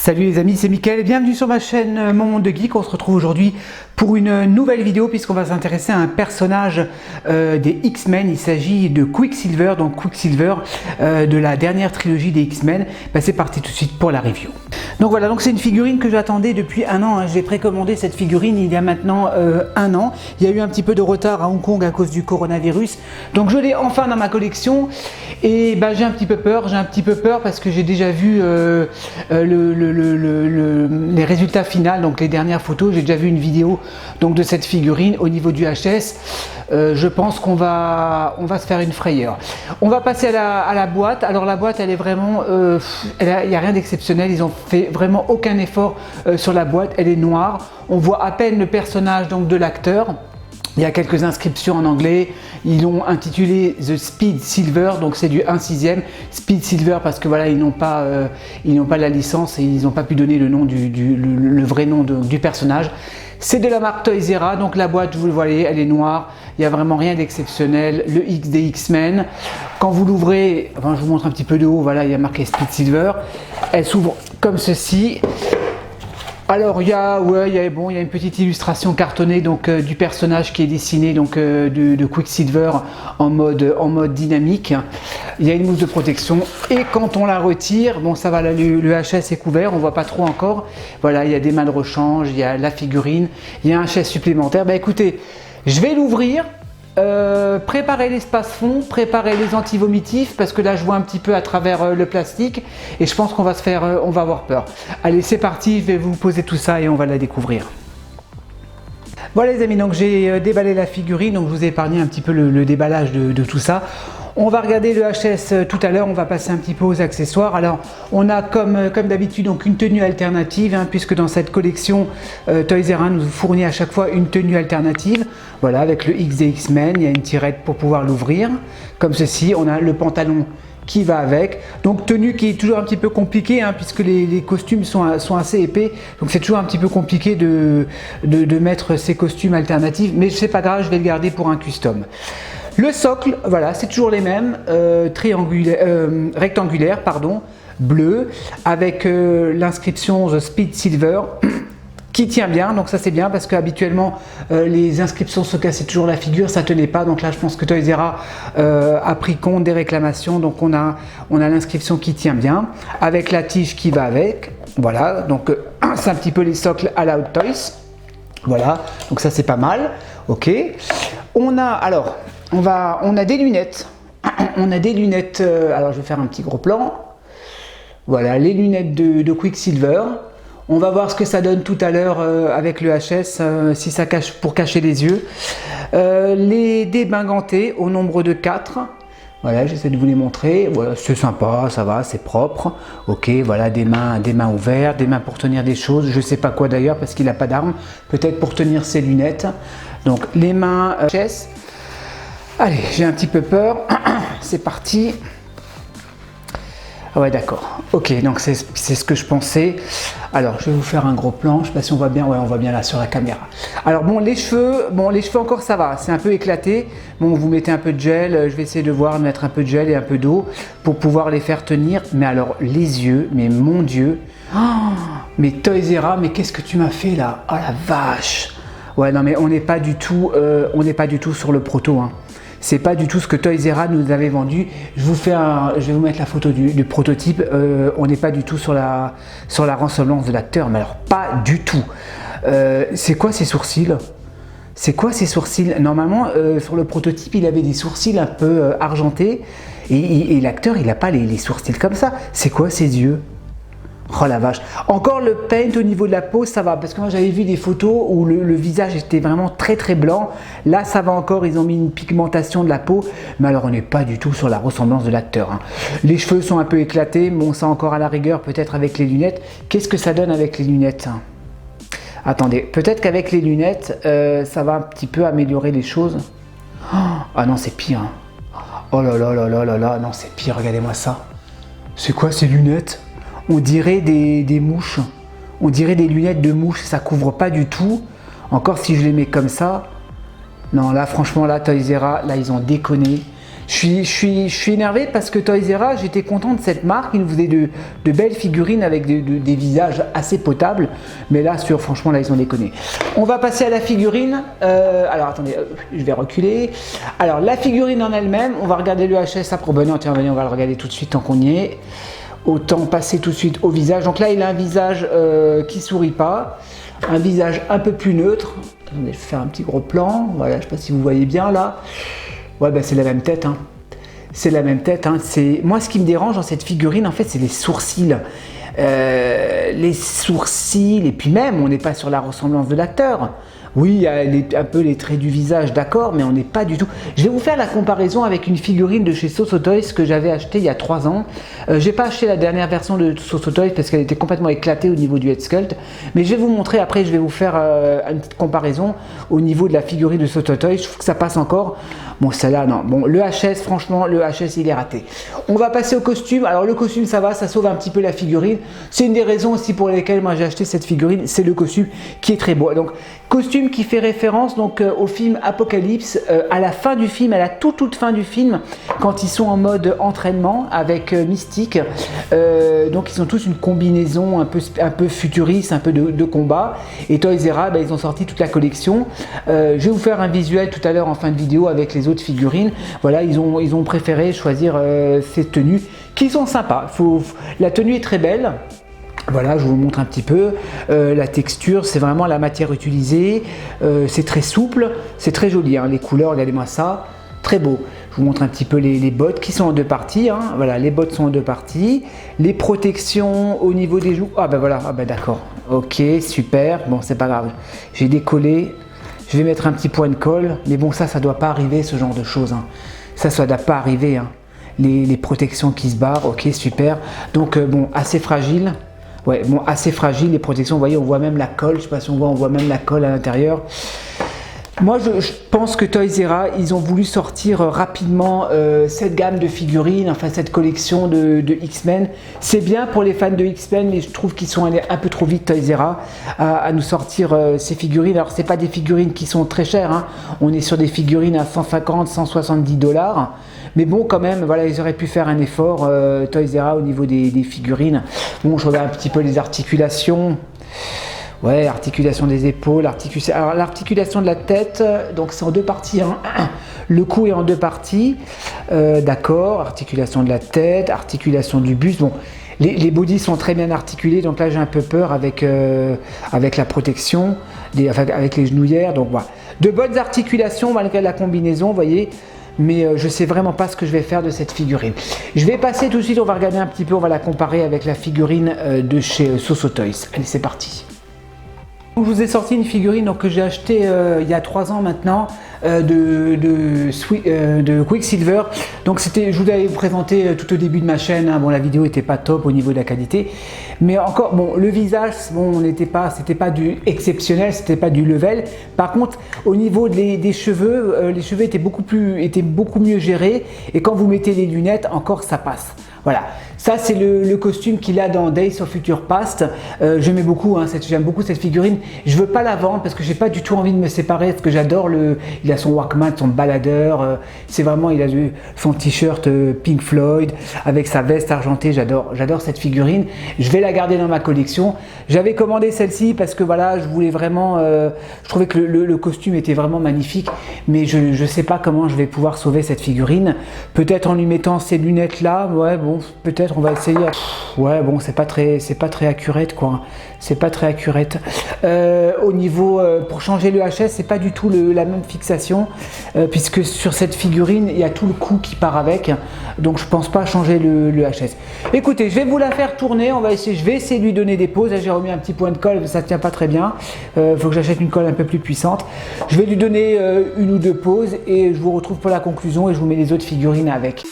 Salut les amis, c'est Mickaël et bienvenue sur ma chaîne Mon Monde de Geek. On se retrouve aujourd'hui pour une nouvelle vidéo puisqu'on va s'intéresser à un personnage des X-Men. Il s'agit de Quicksilver, donc Quicksilver de la dernière trilogie des X-Men. C'est parti tout de suite pour la review. Donc voilà, donc c'est une figurine que j'attendais depuis un an. J'ai précommandé cette figurine il y a maintenant un an. Il y a eu un petit peu de retard à Hong Kong à cause du coronavirus. Donc je l'ai enfin dans ma collection et j'ai un petit peu peur. J'ai un petit peu peur parce que j'ai déjà vu les résultats finaux, donc les dernières photos. J'ai déjà vu une vidéo donc de cette figurine au niveau du HS. Je pense qu'on va se faire une frayeur. On va passer à la boîte. Alors la boîte, elle est vraiment, il n'y a rien d'exceptionnel. Ils ont fait vraiment aucun effort sur la boîte. Elle est noire. On voit à peine le personnage donc de l'acteur. Il y a quelques inscriptions en anglais. Ils l'ont intitulé The Speed Silver, donc c'est du 1/6. Speed Silver parce que voilà, ils n'ont pas la licence et ils n'ont pas pu donner le nom le vrai nom du personnage. C'est de la marque Toys R Us, donc la boîte, vous le voyez, elle est noire. Il n'y a vraiment rien d'exceptionnel. Le X des X-Men. Quand vous l'ouvrez, enfin, je vous montre un petit peu de haut, voilà, il y a marqué Speed Silver. Elle s'ouvre comme ceci. Alors il y a une petite illustration cartonnée donc du personnage qui est dessiné donc de Quicksilver en mode dynamique. Il y a une mousse de protection et quand on la retire, bon ça va, le HS est couvert, on voit pas trop encore. Voilà, il y a des mains de rechange, il y a la figurine, il y a un HS supplémentaire. Écoutez, je vais l'ouvrir. Préparez l'espace fond, préparez les anti-vomitifs parce que là je vois un petit peu à travers le plastique et je pense qu'on va on va avoir peur. Allez, c'est parti, je vais vous poser tout ça et on va la découvrir. Voilà les amis, donc j'ai déballé la figurine, donc je vous ai épargné un petit peu le déballage de tout ça. On va regarder le HS tout à l'heure, on va passer un petit peu aux accessoires. Alors on a comme d'habitude donc une tenue alternative, puisque dans cette collection Toys R Us nous fournit à chaque fois une tenue alternative. Voilà, avec le X des X-Men, il y a une tirette pour pouvoir l'ouvrir, comme ceci. On a le pantalon qui va avec, donc tenue qui est toujours un petit peu compliquée puisque les costumes sont assez épais, donc c'est toujours un petit peu compliqué de mettre ces costumes alternatifs, mais c'est pas grave, je vais le garder pour un custom. Le socle, voilà, c'est toujours les mêmes, rectangulaire, bleu, avec l'inscription The Speed Silver, qui tient bien, donc ça c'est bien parce qu'habituellement les inscriptions se cassaient toujours la figure, ça tenait pas, donc là je pense que Toys R Us a pris compte des réclamations, donc on a l'inscription qui tient bien, avec la tige qui va avec, voilà, donc c'est un petit peu les socles à la Hot Toys, voilà, donc ça c'est pas mal, ok. On a des lunettes, alors je vais faire un petit gros plan, voilà les lunettes de Quicksilver. On va voir ce que ça donne tout à l'heure avec le HS, si ça cache pour cacher les yeux. Les dés gantés au nombre de 4. Voilà, j'essaie de vous les montrer. Voilà, c'est sympa, ça va, c'est propre. Ok, voilà, des mains ouvertes, des mains pour tenir des choses. Je sais pas quoi d'ailleurs parce qu'il n'a pas d'arme. Peut-être pour tenir ses lunettes. Donc les mains HS. Allez, j'ai un petit peu peur. C'est parti. Ah ouais, d'accord. Ok, donc c'est ce que je pensais. Alors, je vais vous faire un gros plan. Je sais pas si on voit bien. Ouais, on voit bien là sur la caméra. Alors bon, les cheveux encore ça va. C'est un peu éclaté. Bon, vous mettez un peu de gel. Je vais essayer de mettre un peu de gel et un peu d'eau pour pouvoir les faire tenir. Mais alors, les yeux, mais mon Dieu. Oh, mais Toys R Us, mais qu'est-ce que tu m'as fait là? Oh la vache. Ouais, non, mais on n'est pas du tout sur le proto. C'est pas du tout ce que Toys R Us nous avait vendu. Je vais vous mettre la photo du prototype. On n'est pas du tout sur la ressemblance de l'acteur, mais alors pas du tout. C'est quoi ces sourcils? C'est quoi ces sourcils? Normalement, sur le prototype, il avait des sourcils un peu argentés et l'acteur, il n'a pas les sourcils comme ça. C'est quoi ses yeux? Oh la vache. Encore le paint au niveau de la peau, ça va. Parce que moi j'avais vu des photos où le visage était vraiment très blanc. Là ça va encore, ils ont mis une pigmentation de la peau. Mais alors on n'est pas du tout sur la ressemblance de l'acteur. Les cheveux sont un peu éclatés. Bon, ça encore à la rigueur, peut-être avec les lunettes. Qu'est-ce que ça donne avec les lunettes? Attendez, peut-être qu'avec les lunettes, ça va un petit peu améliorer les choses. Ah non, c'est pire. Oh là là là là là là, non c'est pire, regardez-moi ça. C'est quoi ces lunettes? On dirait des mouches, on dirait des lunettes de mouche, ça couvre pas du tout. Encore si je les mets comme ça, non là franchement là Toys R Us, là ils ont déconné. Je suis énervé parce que Toys R Us, j'étais content de cette marque, ils nous faisaient de belles figurines avec des visages assez potables, mais là, franchement, là, ils ont déconné. On va passer à la figurine. Alors, attendez, je vais reculer. Alors, la figurine en elle-même, on va regarder le HS après. Ben non, tiens, venez, on va le regarder tout de suite tant qu'on y est. Autant passer tout de suite au visage. Donc là, il a un visage qui sourit pas, un visage un peu plus neutre. Attendez, je vais faire un petit gros plan. Voilà, je ne sais pas si vous voyez bien là. Ouais, ben c'est la même tête. Hein. C'est la même tête. Hein. Moi, ce qui me dérange dans cette figurine, en fait, c'est les sourcils. Les sourcils, et puis même, on n'est pas sur la ressemblance de l'acteur. Oui, il y a un peu les traits du visage, d'accord, mais on n'est pas du tout... Je vais vous faire la comparaison avec une figurine de chez Sosotoys que j'avais achetée il y a 3 ans. J'ai pas acheté la dernière version de Sosotoys parce qu'elle était complètement éclatée au niveau du head sculpt. Mais je vais vous montrer, après je vais vous faire une petite comparaison au niveau de la figurine de Sosotoys. Je trouve que ça passe encore. Bon, celle-là, non. Bon, le HS, franchement, le HS, il est raté. On va passer au costume. Alors, le costume, ça va, ça sauve un petit peu la figurine. C'est une des raisons aussi pour lesquelles moi j'ai acheté cette figurine. C'est le costume qui est très beau. Donc, costume qui fait référence donc au film Apocalypse, à la fin du film, à la toute fin du film, quand ils sont en mode entraînement avec Mystique. Donc, ils ont tous une combinaison un peu futuriste, un peu de combat. Et Toys R Us, ben, ils ont sorti toute la collection. Je vais vous faire un visuel tout à l'heure en fin de vidéo avec les autres figurines. Voilà, ils ont préféré choisir ces tenues qui sont sympas. La tenue est très belle. Voilà, je vous montre un petit peu. La texture, c'est vraiment la matière utilisée. C'est très souple, c'est très joli. Hein. Les couleurs, regardez-moi ça, très beau. Je vous montre un petit peu les bottes qui sont en 2 parties. Hein. Voilà, les bottes sont en 2 parties. Les protections au niveau des joues. Ah ben voilà, ah ben d'accord. Ok, super. Bon, c'est pas grave. J'ai décollé. Je vais mettre un petit point de colle, mais bon, ça doit pas arriver, ce genre de choses. Hein. Ça doit pas arriver. Hein. Les protections qui se barrent, ok, super. Donc, bon, assez fragile. Ouais, bon, assez fragile, les protections. Vous voyez, on voit même la colle. Je sais pas si on voit même la colle à l'intérieur. Moi, je pense que Toys R Us, ils ont voulu sortir rapidement cette gamme de figurines, enfin cette collection de X-Men. C'est bien pour les fans de X-Men, mais je trouve qu'ils sont allés un peu trop vite, Toys R Us, à nous sortir ces figurines. Alors, c'est pas des figurines qui sont très chères, hein. On est sur des figurines à 150, 170 $. Mais bon, quand même, voilà, ils auraient pu faire un effort, Toys R Us, au niveau des figurines. Bon, je regarde un petit peu les articulations. Ouais, articulation des épaules, alors l'articulation de la tête, donc c'est en 2 parties. Hein. Le cou est en 2 parties, d'accord. Articulation de la tête, articulation du buste. Bon, les bodys sont très bien articulés, donc là j'ai un peu peur avec la protection, avec les genouillères. Donc voilà, de bonnes articulations malgré la combinaison, vous voyez. Mais je sais vraiment pas ce que je vais faire de cette figurine. Je vais passer tout de suite, on va regarder un petit peu, on va la comparer avec la figurine de chez Sosotoys. Allez, c'est parti. Je vous ai sorti une figurine donc, que j'ai achetée il y a 3 ans maintenant de Quicksilver. Donc je vous l'avais présenté tout au début de ma chaîne. Hein. Bon, la vidéo n'était pas top au niveau de la qualité, mais encore bon, le visage, bon, c'était pas du exceptionnel, c'était pas du level. Par contre, au niveau des cheveux, les cheveux étaient beaucoup mieux gérés. Et quand vous mettez les lunettes, encore ça passe. Voilà, ça c'est le costume qu'il a dans Days of Future Past. J'aime beaucoup cette figurine. Je veux pas la vendre parce que j'ai pas du tout envie de me séparer parce que j'adore il a son Walkman, son baladeur. C'est vraiment, il a son t-shirt Pink Floyd avec sa veste argentée. J'adore cette figurine. Je vais la garder dans ma collection. J'avais commandé celle-ci parce que voilà, je voulais vraiment. Je trouvais que le costume était vraiment magnifique, mais je sais pas comment je vais pouvoir sauver cette figurine. Peut-être en lui mettant ces lunettes là. Ouais, bon. Peut-être on va essayer. Ouais, bon, c'est pas très accurate quoi. C'est pas très accurate. Au niveau pour changer le HS, c'est pas du tout la même fixation puisque sur cette figurine il y a tout le cou qui part avec. Donc je pense pas changer le HS. Écoutez, je vais vous la faire tourner. Je vais essayer de lui donner des pauses. J'ai remis un petit point de colle, mais ça tient pas très bien. Faut que j'achète une colle un peu plus puissante. Je vais lui donner 1 ou 2 pauses et je vous retrouve pour la conclusion et je vous mets les autres figurines avec.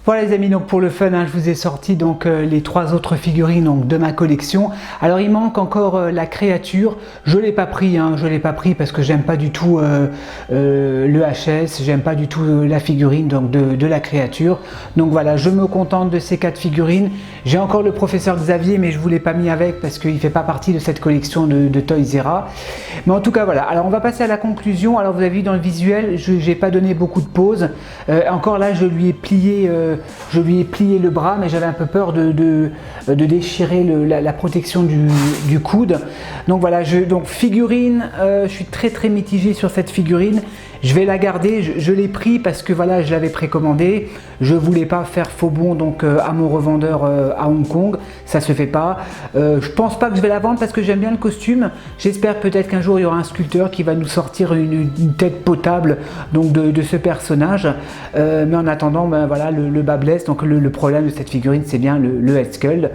Voilà les amis, donc pour le fun, je vous ai sorti donc les 3 autres figurines donc, de ma collection. Alors il manque encore la créature, je l'ai pas pris, je l'ai pas pris parce que j'aime pas du tout le HS, j'aime pas du tout la figurine donc de la créature. Donc voilà, je me contente de ces 4 figurines. J'ai encore le professeur Xavier, mais je vous l'ai pas mis avec parce qu'il fait pas partie de cette collection de Toys R Us. Mais en tout cas voilà, alors on va passer à la conclusion. Alors vous avez vu dans le visuel, je n'ai pas donné beaucoup de pauses. Encore là, je lui ai plié le bras, mais j'avais un peu peur de déchirer la protection du coude. Donc voilà, donc figurine, je suis très mitigé sur cette figurine. Je vais la garder, je l'ai pris parce que voilà, je l'avais précommandé. Je voulais pas faire faux bond donc à mon revendeur à Hong Kong, ça se fait pas. Je pense pas que je vais la vendre parce que j'aime bien le costume. J'espère peut-être qu'un jour il y aura un sculpteur qui va nous sortir une tête potable donc de ce personnage. Mais en attendant, ben voilà, le bas blesse. Donc le problème de cette figurine, c'est bien le head sculpt.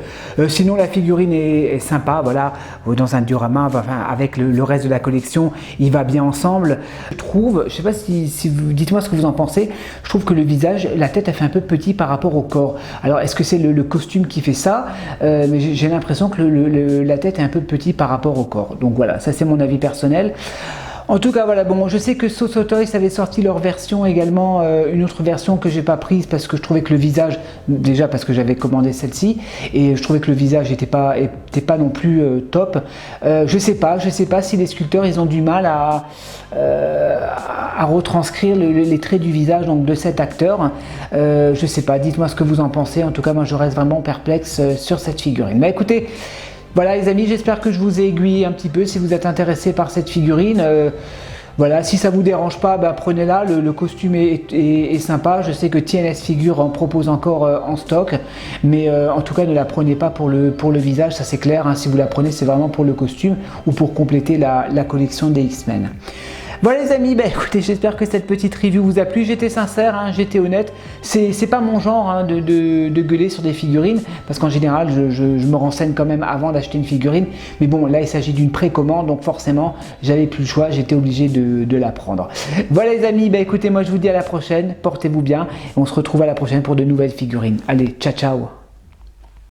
Sinon la figurine est sympa, voilà, dans un diorama, enfin, avec le reste de la collection, il va bien ensemble. Je trouve, je sais pas si vous dites-moi ce que vous en pensez. Je trouve que le visage, la tête, elle fait un peu petit par rapport au corps. Alors est-ce que c'est le costume qui fait ça? Mais j'ai l'impression que la tête est un peu petit par rapport au corps. Donc voilà, ça c'est mon avis personnel. En tout cas voilà, bon, je sais que So Toys avait sorti leur version également, une autre version que j'ai pas prise parce que je trouvais que le visage, déjà parce que j'avais commandé celle-ci et je trouvais que le visage était pas non plus top. Je sais pas si les sculpteurs ils ont du mal à retranscrire les traits du visage donc de cet acteur. Je sais pas, dites-moi ce que vous en pensez. En tout cas moi je reste vraiment perplexe sur cette figurine. Mais écoutez, voilà les amis, j'espère que je vous ai aiguillé un petit peu si vous êtes intéressés par cette figurine. Voilà, si ça vous dérange pas, ben prenez-la, le costume est sympa. Je sais que TNS Figure en propose encore en stock, mais en tout cas ne la prenez pas pour le visage, ça c'est clair. Si vous la prenez, c'est vraiment pour le costume ou pour compléter la collection des X-Men. Voilà les amis, écoutez, j'espère que cette petite review vous a plu. J'étais sincère, j'étais honnête. C'est pas mon genre de gueuler sur des figurines, parce qu'en général je me renseigne quand même avant d'acheter une figurine. Mais bon, là il s'agit d'une précommande, donc forcément j'avais plus le choix, j'étais obligé de la prendre. Voilà les amis, écoutez, moi je vous dis à la prochaine, portez-vous bien, et on se retrouve à la prochaine pour de nouvelles figurines. Allez, ciao ciao.